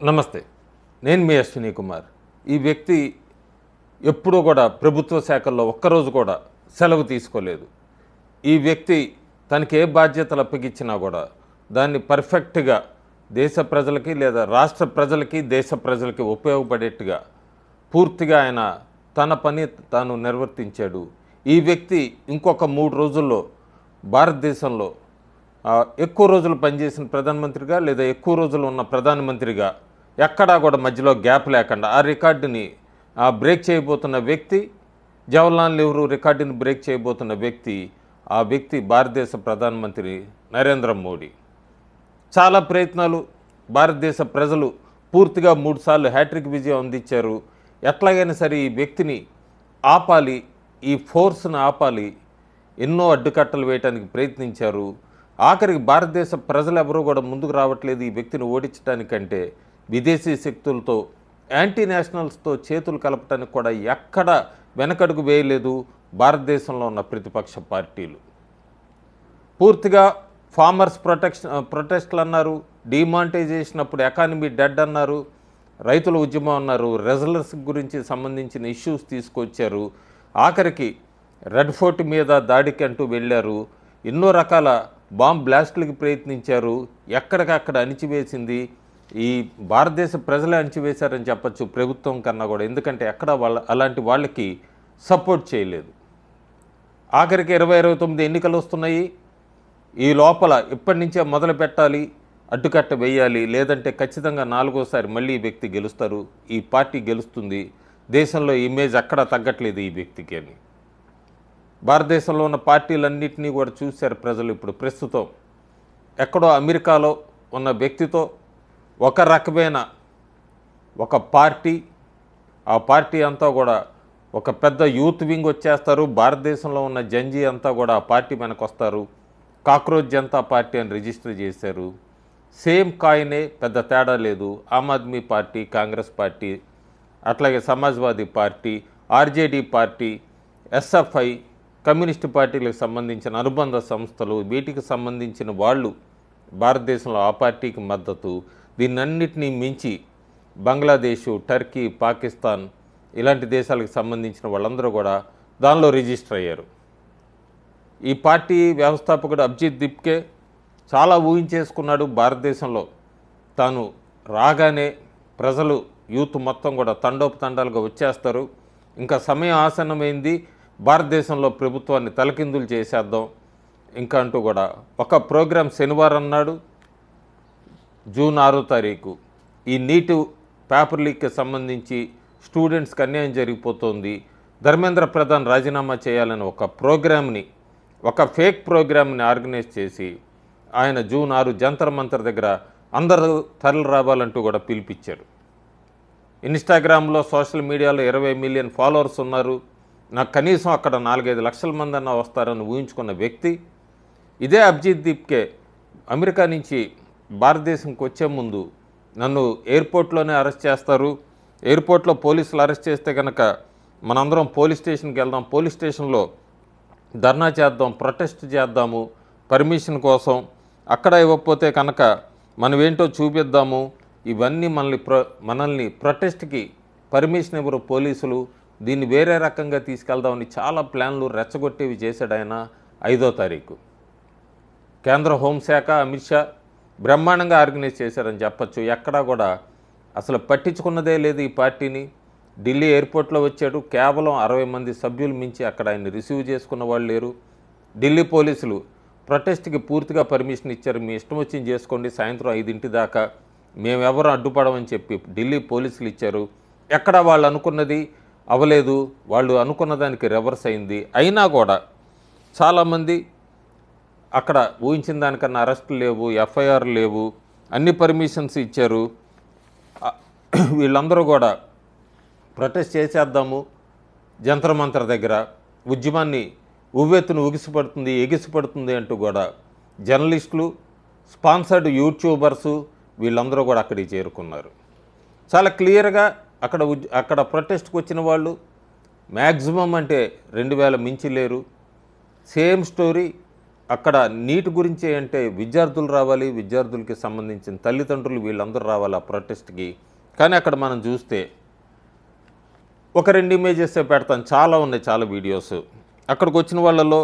నమస్తే. నేను మీ అశ్విని కుమార్. ఈ వ్యక్తి ఎప్పుడూ కూడా ప్రభుత్వ శాఖల్లో ఒక్కరోజు కూడా సెలవు తీసుకోలేదు. ఈ వ్యక్తి తనకి ఏ బాధ్యతలు అప్పగించినా కూడా దాన్ని పర్ఫెక్ట్‌గా దేశ ప్రజలకి లేదా రాష్ట్ర ప్రజలకి, దేశ ప్రజలకి ఉపయోగపడేట్టుగా పూర్తిగా ఆయన తన పని తాను నిర్వర్తించాడు. ఈ వ్యక్తి ఇంకొక 3 రోజుల్లో భారతదేశంలో ఎక్కువ రోజులు పనిచేసిన ప్రధానమంత్రిగా లేదా ఎక్కువ రోజులు ఉన్న ప్రధానమంత్రిగా ఎక్కడా కూడా మధ్యలో గ్యాప్ లేకుండా ఆ రికార్డుని బ్రేక్ చేయబోతున్న వ్యక్తి, జవహర్లాల్ నెహ్రూ రికార్డుని బ్రేక్ చేయబోతున్న వ్యక్తి, ఆ వ్యక్తి భారతదేశ ప్రధానమంత్రి నరేంద్ర మోడీ. చాలా ప్రయత్నాలు భారతదేశ ప్రజలు పూర్తిగా 3 సార్లు హ్యాట్రిక్ విజయం అందించారు. ఎట్లాగైనా సరే ఈ వ్యక్తిని ఆపాలి, ఈ ఫోర్స్ను ఆపాలి, ఎన్నో అడ్డుకట్టలు వేయడానికి ప్రయత్నించారు. ఆఖరికి భారతదేశ ప్రజలు ఎవరూ కూడా ముందుకు రావట్లేదు ఈ వ్యక్తిని ఓడించడానికంటే. విదేశీ శక్తులతో, యాంటీ నేషనల్స్తో చేతులు కలపడానికి కూడా ఎక్కడ వెనకడుగు వేయలేదు భారతదేశంలో ఉన్న ప్రతిపక్ష పార్టీలు. పూర్తిగా ఫార్మర్స్ ప్రొటెస్ట్లు అన్నారు, డిమానిటైజేషన్ అప్పుడు ఎకానమీ డెడ్ అన్నారు, రైతుల ఉద్యమం అన్నారు, రెజలర్స్ గురించి సంబంధించిన ఇష్యూస్ తీసుకొచ్చారు. ఆఖరికి రెడ్ ఫోర్ట్ మీద దాడికి అంటూ వెళ్ళారు. ఎన్నో రకాల బాంబ్ బ్లాస్టులకి ప్రయత్నించారు. ఎక్కడికక్కడ అణిచివేసింది ఈ భారతదేశ ప్రజలే అణిచివేశారని చెప్పచ్చు ప్రభుత్వం కన్నా కూడా. ఎందుకంటే ఎక్కడ అలాంటి వాళ్ళకి సపోర్ట్ చేయలేదు. ఆఖరికి 2029 ఎన్నికలు వస్తున్నాయి. ఈ లోపల ఇప్పటి నుంచే మొదలు పెట్టాలి, అడ్డుకట్ట వేయాలి, లేదంటే ఖచ్చితంగా 4వసారి మళ్ళీ ఈ వ్యక్తి గెలుస్తారు, ఈ పార్టీ గెలుస్తుంది, దేశంలో ఇమేజ్ ఎక్కడా తగ్గట్లేదు ఈ వ్యక్తికి అని భారతదేశంలో ఉన్న పార్టీలన్నింటినీ కూడా చూశారు ప్రజలు. ఇప్పుడు ప్రస్తుతం ఎక్కడో అమెరికాలో ఉన్న వ్యక్తితో ఒక రకమైన ఒక పార్టీ, ఆ పార్టీ అంతా కూడా ఒక పెద్ద యూత్ వింగ్ వచ్చేస్తారు. భారతదేశంలో ఉన్న జంజీ అంతా కూడా ఆ పార్టీ వెనక వస్తారు. కాక్రోచ్ జనతా పార్టీ అని రిజిస్టర్ చేశారు. సేమ్ కాయినే, పెద్ద తేడా లేదు. ఆమ్ ఆద్మీ పార్టీ, కాంగ్రెస్ పార్టీ, అట్లాగే Samajwadi party, RJD party, SFI, communist పార్టీలకు సంబంధించిన అనుబంధ సంస్థలు, వీటికి సంబంధించిన వాళ్ళు భారతదేశంలో ఆ పార్టీకి మద్దతు. దీన్నన్నిటినీ మించి బంగ్లాదేశు, టర్కీ, పాకిస్తాన్ ఇలాంటి దేశాలకు సంబంధించిన వాళ్ళందరూ కూడా దానిలో రిజిస్టర్ అయ్యారు. ఈ పార్టీ వ్యవస్థాపకుడు అభిజిత్ దిప్కే చాలా ఊహించేసుకున్నాడు. భారతదేశంలో తాను రాగానే ప్రజలు, యూత్ మొత్తం కూడా తండోపతండాలుగా వచ్చేస్తారు, ఇంకా సమయం ఆసన్నమైంది, భారతదేశంలో ప్రభుత్వాన్ని తలకిందులు చేసేద్దాం ఇంకా అంటూ కూడా ఒక ప్రోగ్రాం శనివారం నాడు జూన్ 6వ తారీఖు ఈ నీటు పేపర్ లీక్కి సంబంధించి స్టూడెంట్స్కి అన్యాయం జరిగిపోతుంది, ధర్మేంద్ర ప్రధాన్ రాజీనామా చేయాలని ఒక ప్రోగ్రామ్ని, ఒక ఫేక్ ప్రోగ్రామ్ని ఆర్గనైజ్ చేసి ఆయన జూన్ 6 జంతర్ మంతర్ దగ్గర అందరూ తరలి రావాలంటూ కూడా పిలిపించారు. ఇన్స్టాగ్రామ్లో, సోషల్ మీడియాలో 20 మిలియన్ ఫాలోవర్స్ ఉన్నారు. నాకు కనీసం అక్కడ 4-5 లక్షల మంది అన్న వస్తారని ఊహించుకున్న వ్యక్తి ఇదే అభిజిత్ దీప్కే. అమెరికా నుంచి భారతదేశంకి వచ్చే ముందు నన్ను ఎయిర్పోర్ట్లోనే అరెస్ట్ చేస్తారు, ఎయిర్పోర్ట్లో పోలీసులు అరెస్ట్ చేస్తే కనుక మనందరం పోలీస్ స్టేషన్కి వెళ్దాం, పోలీస్ స్టేషన్లో ధర్నా చేద్దాం, ప్రొటెస్ట్ చేద్దాము పర్మిషన్ కోసం, అక్కడ ఇవ్వకపోతే కనుక మనం ఏంటో చూపిద్దాము, ఇవన్నీ మనల్ని ప్రొటెస్ట్కి పర్మిషన్ ఇవ్వరు పోలీసులు, దీన్ని వేరే రకంగా తీసుకెళ్దామని చాలా ప్లాన్లు రెచ్చగొట్టేవి చేశాడు ఆయన. 5వ తారీఖు కేంద్ర హోంశాఖ, అమిత్ షా బ్రహ్మాండంగా ఆర్గనైజ్ చేశారని చెప్పచ్చు. ఎక్కడా కూడా అసలు పట్టించుకున్నదే లేదు ఈ పార్టీని. ఢిల్లీ ఎయిర్పోర్ట్లో వచ్చాడు, కేవలం 60 మంది సభ్యులు మించి అక్కడ ఆయన్ని రిసీవ్ చేసుకున్న వాళ్ళు లేరు. ఢిల్లీ పోలీసులు ప్రొటెస్ట్కి పూర్తిగా పర్మిషన్ ఇచ్చారు, మీ ఇష్టం వచ్చింది చేసుకోండి, సాయంత్రం 5 దాకా మేమెవరూ అడ్డుపడమని చెప్పి ఢిల్లీ పోలీసులు ఇచ్చారు. ఎక్కడ వాళ్ళు అనుకున్నది అవ్వలేదు, వాళ్ళు అనుకున్న దానికి రివర్స్ అయింది. అయినా కూడా చాలామంది అక్కడ ఊహించిన దానికన్నా అరెస్టులు లేవు, ఎఫ్ఐఆర్ లేవు, అన్ని పర్మిషన్స్ ఇచ్చారు. వీళ్ళందరూ కూడా ప్రొటెస్ట్ చేసేద్దాము జంతర్ మంతర్ దగ్గర, ఉద్యమాన్ని ఉవ్వెత్తును ఎగిసిపడుతుంది అంటూ కూడా జర్నలిస్టులు, స్పాన్సర్డ్ యూట్యూబర్సు వీళ్ళందరూ కూడా అక్కడికి చేరుకున్నారు. చాలా క్లియర్గా అక్కడ ప్రొటెస్ట్కి వచ్చిన వాళ్ళు మ్యాక్సిమం అంటే 2000 మించి లేరు. సేమ్ స్టోరీ అక్కడ నీట్ గురించి అంటే విద్యార్థులు రావాలి, విద్యార్థులకి సంబంధించిన తల్లిదండ్రులు వీళ్ళందరూ రావాలి ఆ ప్రొటెస్ట్కి. కానీ అక్కడ మనం చూస్తే ఒక 2 ఇమేజెస్ పెడతాను, చాలా ఉన్నాయి, చాలా వీడియోస్. అక్కడికి వచ్చిన వాళ్ళలో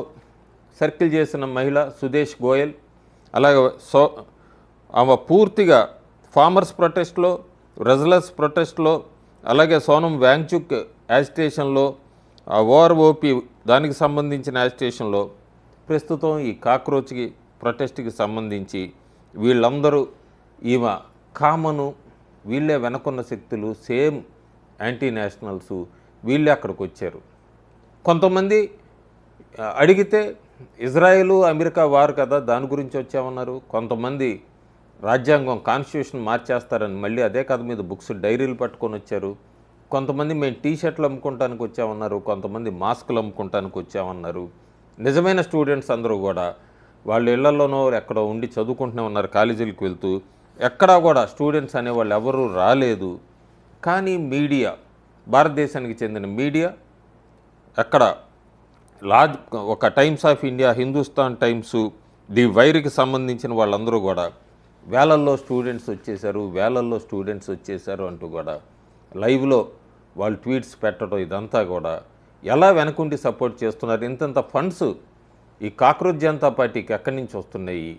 సర్కిల్ చేసిన మహిళ సుదేశ్ గోయల్, అలాగే ఆమె పూర్తిగా ఫార్మర్స్ ప్రొటెస్ట్లో, రెజ్లర్స్ ప్రొటెస్ట్లో, అలాగే సోనం వాంగ్చుక్ యాజిటేషన్లో, ఓఆర్ఓపి దానికి సంబంధించిన యాజిటేషన్లో, ప్రస్తుతం ఈ కాక్రోచ్కి ప్రొటెస్ట్కి సంబంధించి వీళ్ళందరూ ఈమె కామను, వీళ్ళే వెనకున్న శక్తులు, సేమ్ యాంటీ నేషనల్స్, వీళ్ళే అక్కడికి వచ్చారు. కొంతమంది అడిగితే ఇజ్రాయెలు అమెరికా వారు కదా దాని గురించి వచ్చామన్నారు. కొంతమంది రాజ్యాంగం కాన్స్టిట్యూషన్ మార్చేస్తారని మళ్ళీ అదే కథ మీద బుక్స్ డైరీలు పట్టుకొని వచ్చారు. కొంతమంది మేము టీషర్ట్లు అమ్ముకుంటానికి వచ్చామన్నారు, కొంతమంది మాస్కులు అమ్ముకుంటానికి వచ్చామన్నారు. నిజమైన స్టూడెంట్స్ అందరూ కూడా వాళ్ళ ఇళ్లలోనో ఎక్కడో ఉండి చదువుకుంటూనే ఉన్నారు, కాలేజీలకు వెళ్తూ. ఎక్కడా కూడా స్టూడెంట్స్ అనేవాళ్ళు ఎవరూ రాలేదు. కానీ మీడియా, భారతదేశానికి చెందిన మీడియా ఎక్కడ ఒక Times of India, Hindustan Times, the వైర్కి సంబంధించిన వాళ్ళందరూ కూడా వేలల్లో స్టూడెంట్స్ వచ్చేసారు అంటూ కూడా లైవ్లో వాళ్ళు ట్వీట్స్ పెట్టడం, ఇదంతా కూడా ఎలా వెనకుండి సపోర్ట్ చేస్తున్నారు. ఇంతంత ఫండ్స్ ఈ కాక్రోచ్ జనతా పార్టీకి ఎక్కడి నుంచి వస్తున్నాయి,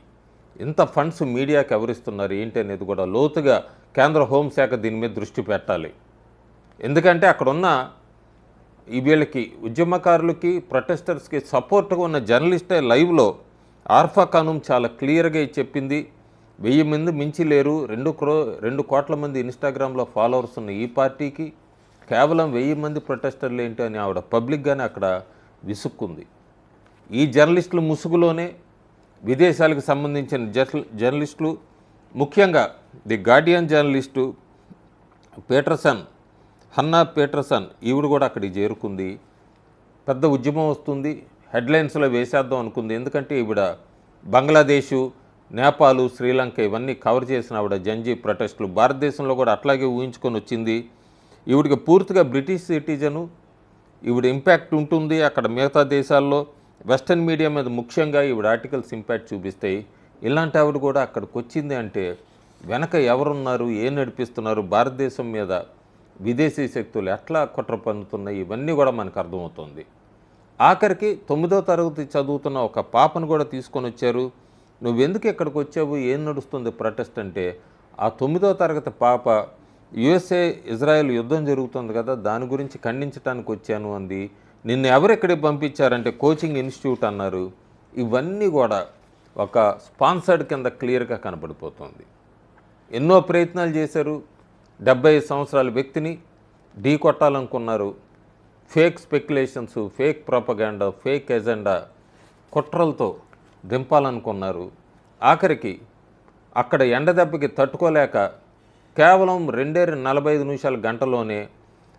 ఇంత ఫండ్స్ మీడియాకి ఎవరిస్తున్నారు ఏంటి అనేది కూడా లోతుగా కేంద్ర హోంశాఖ దీని మీద దృష్టి పెట్టాలి. ఎందుకంటే అక్కడున్న వీళ్ళకి ఉద్యమకారులకి, ప్రొటెస్టర్స్కి సపోర్ట్గా ఉన్న జర్నలిస్టే లైవ్లో ఆర్ఫా ఖానూం చాలా క్లియర్గా చెప్పింది. 1000 మంది మించి లేరు, 2 కోట్ల మంది ఇన్స్టాగ్రామ్లో ఫాలోవర్స్ ఉన్న ఈ పార్టీకి కేవలం 1000 మంది ప్రొటెస్టర్లు ఏంటి అని ఆవిడ పబ్లిక్గానే అక్కడ విసుక్కుంది. ఈ జర్నలిస్టుల ముసుగులోనే విదేశాలకు సంబంధించిన జర్నలిస్టులు, ముఖ్యంగా the Guardian journalist Hannah Petersen, ఈవిడ కూడా అక్కడికి చేరుకుంది. పెద్ద ఉద్యమం వస్తుంది, హెడ్లైన్స్లో వేసేద్దాం అనుకుంది. ఎందుకంటే ఈవిడ బంగ్లాదేశు, నేపాలు, శ్రీలంక ఇవన్నీ కవర్ చేసిన ఆవిడ జంజీ ప్రొటెస్టులు భారతదేశంలో కూడా అట్లాగే ఊహించుకొని వచ్చింది. ఈవిడికి పూర్తిగా బ్రిటిష్ సిటిజను, ఈవిడ ఇంపాక్ట్ ఉంటుంది అక్కడ మిగతా దేశాల్లో. వెస్టర్న్ మీడియా మీద ముఖ్యంగా ఈవిడ ఆర్టికల్స్ ఇంపాక్ట్ చూపిస్తాయి. ఇలాంటి ఆవిడ కూడా అక్కడికి వచ్చింది అంటే వెనక ఎవరున్నారు, ఏం నడిపిస్తున్నారు, భారతదేశం మీద విదేశీ శక్తులు ఎట్లా కుట్ర పన్నుతున్నాయి, ఇవన్నీ కూడా మనకు అర్థమవుతుంది. ఆఖరికి 9వ తరగతి చదువుతున్న ఒక పాపను కూడా తీసుకొని వచ్చారు. నువ్వెందుకు ఇక్కడికి వచ్చావు, ఏం నడుస్తుంది ప్రొటెస్ట్ అంటే, ఆ 9వ తరగతి పాప యుఎస్ఏ ఇజ్రాయెల్ యుద్ధం జరుగుతుంది కదా దాని గురించి ఖండించడానికి వచ్చాను అంది. నిన్ను ఎవరు ఎక్కడికి పంపించారంటే కోచింగ్ ఇన్స్టిట్యూట్ అన్నారు. ఇవన్నీ కూడా ఒక స్పాన్సర్డ్ కింద క్లియర్గా కనబడిపోతుంది. ఎన్నో ప్రయత్నాలు చేశారు. 75 సంవత్సరాల వ్యక్తిని ఢీ కొట్టాలనుకున్నారు. Fake speculations, fake propaganda, fake agenda, కుట్రలతో దింపాలనుకున్నారు. ఆఖరికి అక్కడ ఎండదెబ్బకి తట్టుకోలేక కేవలం 2:45 నిమిషాల గంటలోనే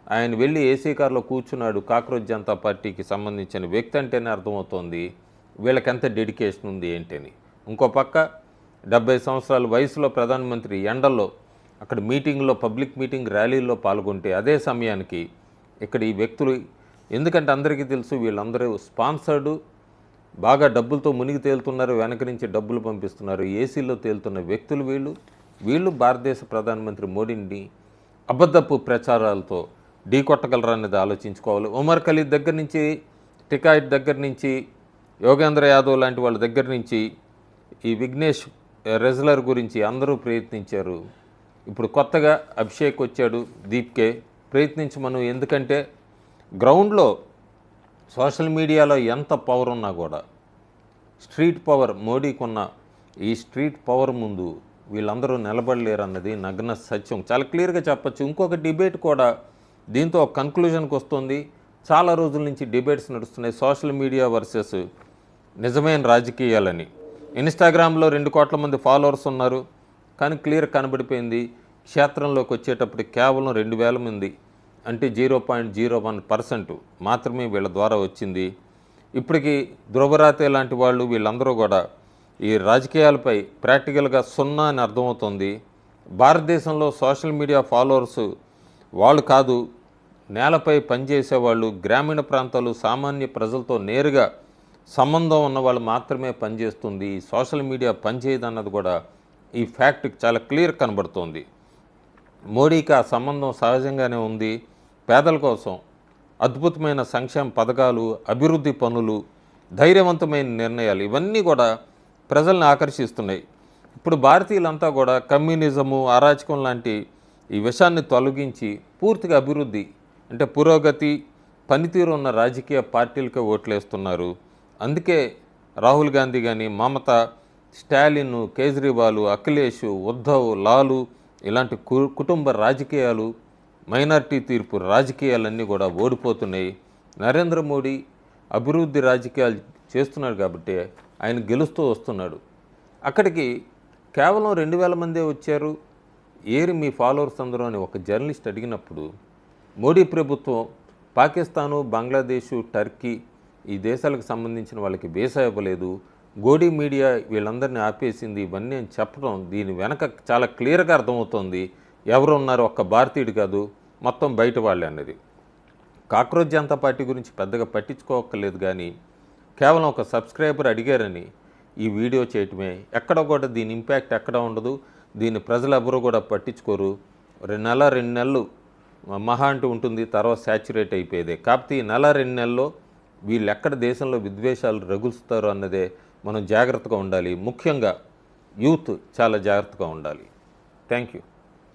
ఆయన వెళ్ళి ఏసీ కారులో కూర్చున్నాడు. కాక్రోచ్ జనతా పార్టీకి సంబంధించిన వ్యక్తి అంటేనే అర్థమవుతోంది వీళ్ళకి ఎంత డెడికేషన్ ఉంది ఏంటని. ఇంకో పక్క 70 సంవత్సరాల వయసులో ప్రధానమంత్రి ఎండల్లో అక్కడ మీటింగ్లో, పబ్లిక్ మీటింగ్ ర్యాలీల్లో పాల్గొంటే అదే సమయానికి ఇక్కడ ఈ వ్యక్తులు, ఎందుకంటే అందరికీ తెలుసు వీళ్ళందరూ స్పాన్సర్డు, బాగా డబ్బులతో మునిగి తేలుతున్నారు, వెనక నుంచి డబ్బులు పంపిస్తున్నారు, ఏసీలో తేలుతున్న వ్యక్తులు వీళ్ళు భారతదేశ ప్రధానమంత్రి మోడీని అబద్ధపు ప్రచారాలతో ఢీ కొట్టగలరా అనేది ఆలోచించుకోవాలి. ఉమర్ ఖలీద్ దగ్గర నుంచి, టికాయిట్ దగ్గర నుంచి, యోగేంద్ర యాదవ్ లాంటి వాళ్ళ దగ్గర నుంచి ఈ విఘ్నేష్ రెజ్లర్ గురించి అందరూ ప్రయత్నించారు. ఇప్పుడు కొత్తగా అభిషేక్ వచ్చాడు, దీప్కే ప్రయత్నించమను. ఎందుకంటే గ్రౌండ్లో సోషల్ మీడియాలో ఎంత పవర్ ఉన్నా కూడా స్ట్రీట్ పవర్, మోడీకి ఉన్న ఈ స్ట్రీట్ పవర్ ముందు వీళ్ళందరూ నిలబడలేరు అన్నది నగ్న సత్యం. చాలా క్లియర్గా చెప్పచ్చు. ఇంకొక డిబేట్ కూడా దీంతో ఒక కన్క్లూజన్కి వస్తుంది. చాలా రోజుల నుంచి డిబేట్స్ నడుస్తున్నాయి, సోషల్ మీడియా వర్సెస్ నిజమైన రాజకీయాలని. ఇన్స్టాగ్రామ్లో 2 కోట్ల మంది ఫాలోవర్స్ ఉన్నారు, కానీ క్లియర్ కనబడిపోయింది క్షేత్రంలోకి వచ్చేటప్పుడు కేవలం 2000 మంది, అంటే 0.01% మాత్రమే వీళ్ళ ద్వారా వచ్చింది. ఇప్పటికీ ధ్రువరాతే లాంటి వాళ్ళు వీళ్ళందరూ కూడా ఈ రాజకీయాలపై ప్రాక్టికల్గా 0 అని అర్థమవుతుంది. భారతదేశంలో సోషల్ మీడియా ఫాలోవర్స్ వాళ్ళు కాదు, నేలపై పనిచేసేవాళ్ళు, గ్రామీణ ప్రాంతాలు, సామాన్య ప్రజలతో నేరుగా సంబంధం ఉన్న వాళ్ళు మాత్రమే పనిచేస్తుంది, సోషల్ మీడియా పనిచేయదు అన్నది కూడా ఈ ఫ్యాక్ట్ చాలా క్లియర్ కనబడుతోంది. మోడీకి ఆ సంబంధం సహజంగానే ఉంది. పేదల కోసం అద్భుతమైన సంక్షేమ పథకాలు, అభివృద్ధి పనులు, ధైర్యవంతమైన నిర్ణయాలు ఇవన్నీ కూడా ప్రజల్ని ఆకర్షిస్తున్నాయి. ఇప్పుడు భారతీయులంతా కూడా కమ్యూనిజము, అరాచకం లాంటి ఈ విషయాన్ని తొలగించి పూర్తిగా అభివృద్ధి అంటే పురోగతి, పనితీరు ఉన్న రాజకీయ పార్టీలకే ఓట్లేస్తున్నారు. అందుకే రాహుల్ గాంధీ కానీ, మమతా, స్టాలిన్, కేజ్రీవాల్, అఖిలేష్, ఉద్ధవ్, లాలు ఇలాంటి కుటుంబ రాజకీయాలు, మైనారిటీ తీర్పు రాజకీయాలన్నీ కూడా ఓడిపోతున్నాయి. నరేంద్ర మోడీ అభివృద్ధి రాజకీయాలు చేస్తున్నాడు కాబట్టి ఆయన గెలుస్తూ వస్తున్నాడు. అక్కడికి కేవలం 2000 మందే వచ్చారు, ఏరి మీ ఫాలోవర్స్ అందరూ అని ఒక జర్నలిస్ట్ అడిగినప్పుడు మోడీ ప్రభుత్వం పాకిస్తాను, బంగ్లాదేశు, టర్కీ ఈ దేశాలకు సంబంధించిన వాళ్ళకి వీసా ఇవ్వలేదు, గోడీ మీడియా వీళ్ళందరినీ ఆపేసింది, ఇవన్నీ అని చెప్పడం దీని వెనక చాలా క్లియర్గా అర్థమవుతోంది ఎవరు ఉన్నారు, ఒక్క భారతీయుడు కాదు, మొత్తం బయట వాళ్ళే అన్నది. కాక్రోచ్ జనతా పార్టీ గురించి పెద్దగా పట్టించుకోక్కర్లేదు, కానీ కేవలం ఒక సబ్స్క్రైబర్ అడిగారని ఈ వీడియో చేయటమే. ఎక్కడ కూడా దీని ఇంపాక్ట్ ఎక్కడ ఉండదు, దీన్ని ప్రజలు ఎవరు కూడా పట్టించుకోరు. 2 నెలలు మహా అంటూ ఉంటుంది, తర్వాత శాచ్యురేట్ అయిపోయేదే. కాకపోతే ఈ 2 నెలల్లో వీళ్ళు ఎక్కడ దేశంలో విద్వేషాలు రగులుస్తారు అన్నదే మనం జాగ్రత్తగా ఉండాలి. ముఖ్యంగా యూత్ చాలా జాగ్రత్తగా ఉండాలి. Thank you.